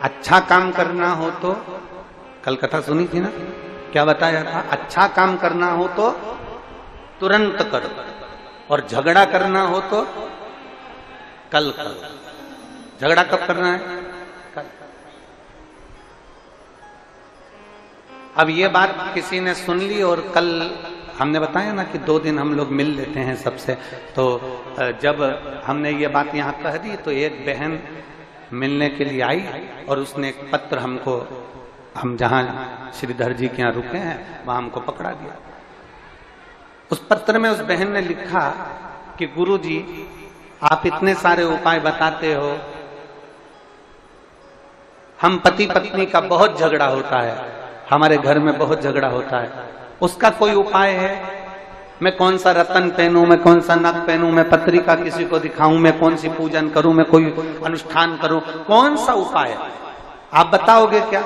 अच्छा काम करना हो तो, कल कथा सुनी थी ना, क्या बताया था? अच्छा काम करना हो तो तुरंत करो, और झगड़ा करना हो तो कल करो। झगड़ा कब करना है? कल। अब ये बात किसी ने सुन ली, और कल हमने बताया ना कि 2 दिन हम लोग मिल लेते हैं सबसे, तो जब हमने ये बात यहाँ कह दी तो एक बहन मिलने के लिए आई, और उसने एक पत्र हमको, हम जहां श्रीधर जी के यहाँ रुके हैं वहां हमको पकड़ा दिया। उस पत्र में उस बहन ने लिखा कि गुरुजी, आप इतने सारे उपाय बताते हो, हम पति पत्नी का बहुत झगड़ा होता है, हमारे घर में बहुत झगड़ा होता है, उसका कोई उपाय है? मैं कौन सा रतन पहनूं, मैं कौन सा नग पहनूं, मैं पत्रिका किसी को दिखाऊं, मैं कौन सी पूजन करूं, मैं कोई अनुष्ठान करूं, कौन सा उपाय है? आप बताओगे क्या?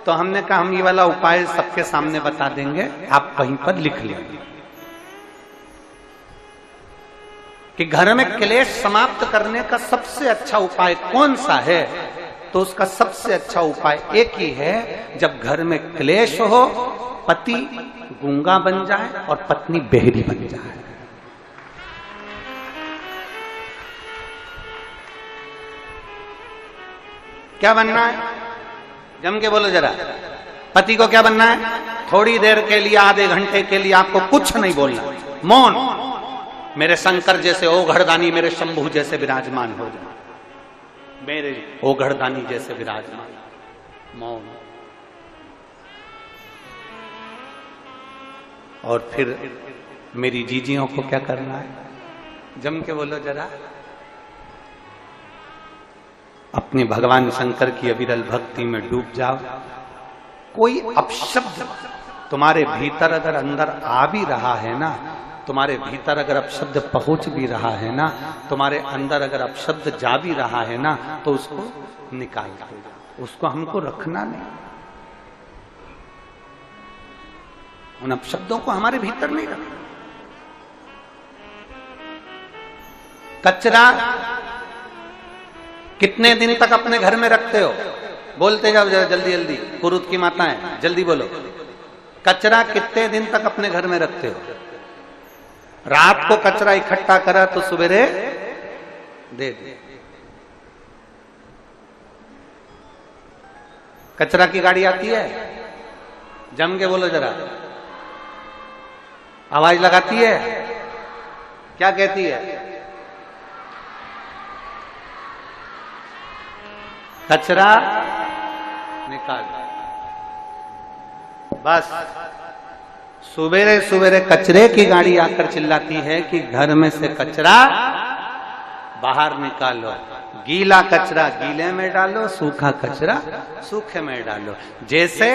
तो हमने कहा हम ये वाला उपाय सबके सामने बता देंगे, आप कहीं पर लिख लीजिए कि घर में क्लेश समाप्त करने का सबसे अच्छा उपाय कौन सा है। तो उसका सबसे अच्छा उपाय एक ही है, जब घर में क्लेश हो, पति गूंगा बन जाए और पत्नी बहरी बन जाए। क्या बनना है? जम के बोलो जरा। पति को क्या बनना है? थोड़ी देर के लिए, आधे घंटे के लिए आपको कुछ नहीं बोलना, मौन। मेरे शंकर जैसे ओघड़दानी, मेरे शंभू जैसे विराजमान हो जाए, मेरे ओघड़दानी जैसे विराजमान, मौन। और फिर मेरी जीजियों को क्या करना है? जम के बोलो जरा। अपने भगवान शंकर की अविरल भक्ति में डूब जाओ। कोई अपशब्द तुम्हारे भीतर अगर अंदर आ भी रहा है ना, तुम्हारे भीतर अगर अपशब्द पहुंच भी रहा है ना, तुम्हारे अंदर अगर अपशब्द जा भी रहा है ना, तो उसको निकाल दो, उसको हमको रखना नहीं। उन अपशब्दों को हमारे भीतर नहीं रखना। कचरा कितने दिन तक अपने घर में रखते हो? बोलते जाओ जरा जल्दी जल्दी, कुरुत की माताएं जल्दी बोलो। कचरा कितने दिन तक अपने घर में रखते हो? रात को कचरा इकट्ठा करा तो सवेरे दे दे। कचरा की गाड़ी आती है, जम के बोलो जरा, आवाज लगाती है, क्या कहती है? कचरा निकाल। बस सुबेरे सुबेरे कचरे की गाड़ी आकर चिल्लाती है कि घर में से कचरा बाहर निकालो, गीला कचरा गीले में डालो, सूखा कचरा सूखे में डालो। जैसे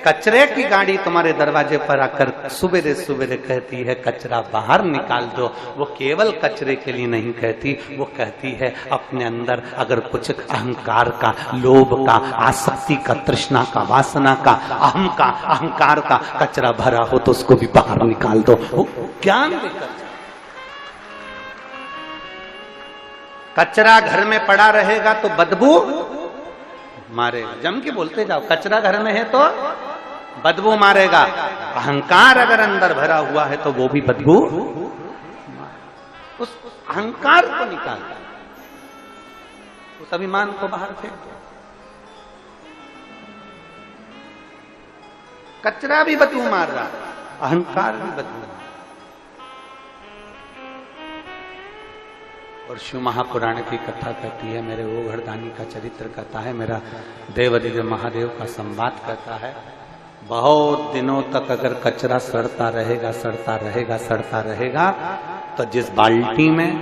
कचरे की गाड़ी तुम्हारे दरवाजे पर आकर सुबेरे सुबेरे कहती है कचरा बाहर निकाल दो, वो केवल कचरे के लिए नहीं कहती, वो कहती है अपने अंदर अगर कुछ अहंकार का, लोभ का, आसक्ति का, तृष्णा का, वासना का, अहंकार का कचरा भरा हो तो उसको भी बाहर निकाल दो। वो ज्ञान देकर। कचरा घर में पड़ा रहेगा तो बदबू मारेगा। जम के बोलते जाओ, कचरा घर में है तो बदबू मारेगा। अहंकार अगर अंदर भरा हुआ है तो वो भी बदबू, उस अहंकार को निकालता, उस अभिमान को बाहर फेंक दो। कचरा भी बदबू मार रहा, अहंकार भी बदबू। और शिव महापुराण की कथा कहती है, मेरे ओघड़दानी का चरित्र कहता है, मेरा देवाधिदेव महादेव का संवाद कहता है, बहुत दिनों तक अगर कचरा सड़ता रहेगा, सड़ता रहेगा, सड़ता रहेगा, तो जिस बाल्टी में,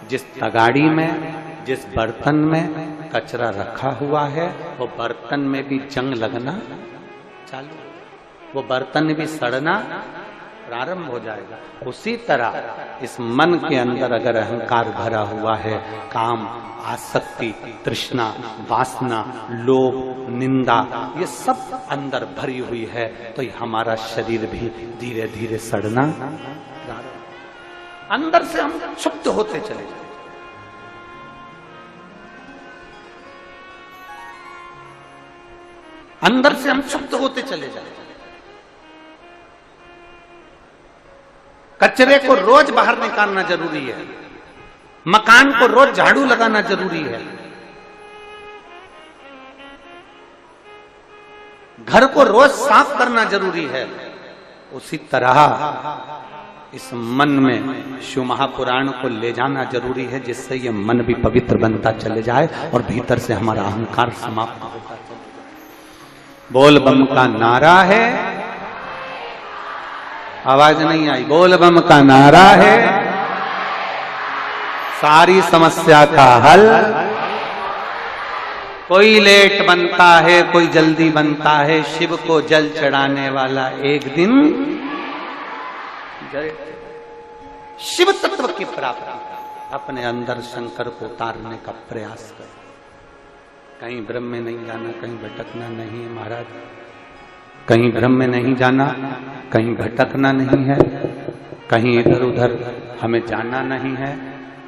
जिस तगाड़ी में, जिस बर्तन में कचरा रखा हुआ है, वो बर्तन में भी जंग लगना चालू, वो बर्तन भी सड़ना प्रारंभ हो जाएगा। उसी तरह इस मन के अंदर अगर अहंकार भरा हुआ है, काम, आसक्ति, तृष्णा, वासना, लोभ, निंदा, ये सब अंदर भरी हुई है, तो ये हमारा शरीर भी धीरे धीरे सड़ना प्रारंभ, अंदर से हम क्षुब्ध होते चले जाए। अंदर से हम शुद्ध होते चले जाए। कचरे को रोज बाहर निकालना जरूरी है, मकान को रोज झाड़ू लगाना जरूरी है, घर को रोज साफ करना जरूरी है। उसी तरह इस मन में शिव महापुराण को ले जाना जरूरी है, जिससे ये मन भी पवित्र बनता चले जाए और भीतर से हमारा अहंकार समाप्त होता चले जाए। बोल बम का नारा है, आवाज नहीं आई, बोल बम का नारा है, सारी समस्या का हल। कोई लेट बनता है, कोई जल्दी बनता है, शिव को जल चढ़ाने वाला एक दिन शिव तत्व की प्राप्ति। अपने अंदर शंकर को उतारने का प्रयास कर। कहीं भ्रम में नहीं जाना, कहीं भटकना नहीं है महाराज, कहीं भ्रम में नहीं जाना, कहीं भटकना नहीं है, कहीं इधर उधर हमें जाना नहीं है।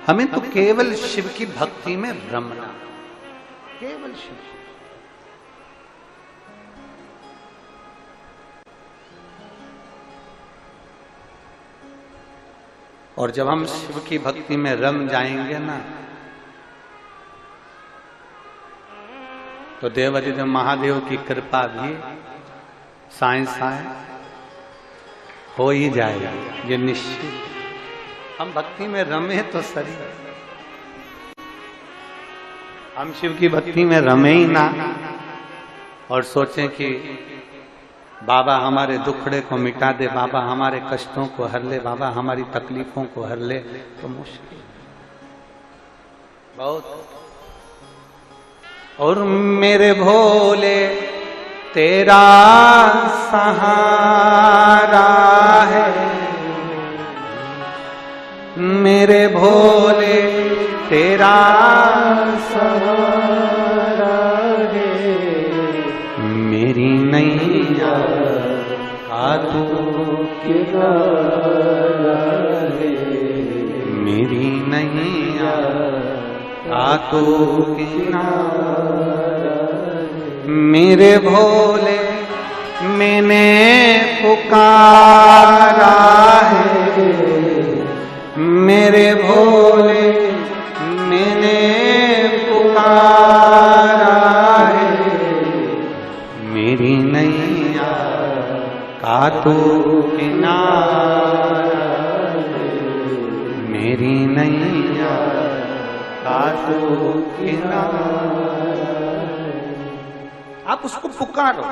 हमें तो केवल शिव की भक्ति में रमना, केवल शिव। और जब हम शिव की भक्ति में रम जाएंगे ना, तो देवाधिदेव महादेव की कृपा भी साएं साएं हो ही जाएगी, ये निश्चित। हम भक्ति में रमे तो सही, हम शिव की भक्ति में रमे ही ना और सोचें कि बाबा हमारे दुखड़े को मिटा दे, बाबा हमारे कष्टों को हर ले, बाबा हमारी तकलीफों को हर ले, तो मुश्किल बहुत। और मेरे भोले तेरा सहारा है, मेरे भोले तेरा सहारा है, मेरी नैया का तू किनारा है, मेरी नैया का तू किनारा। मेरे भोले मैंने पुकारा है, मेरे भोले मैंने पुकारा है, मेरी नैया का तू किनारा है, मेरी नैया का तू किनारा। आप उसको पुकारो।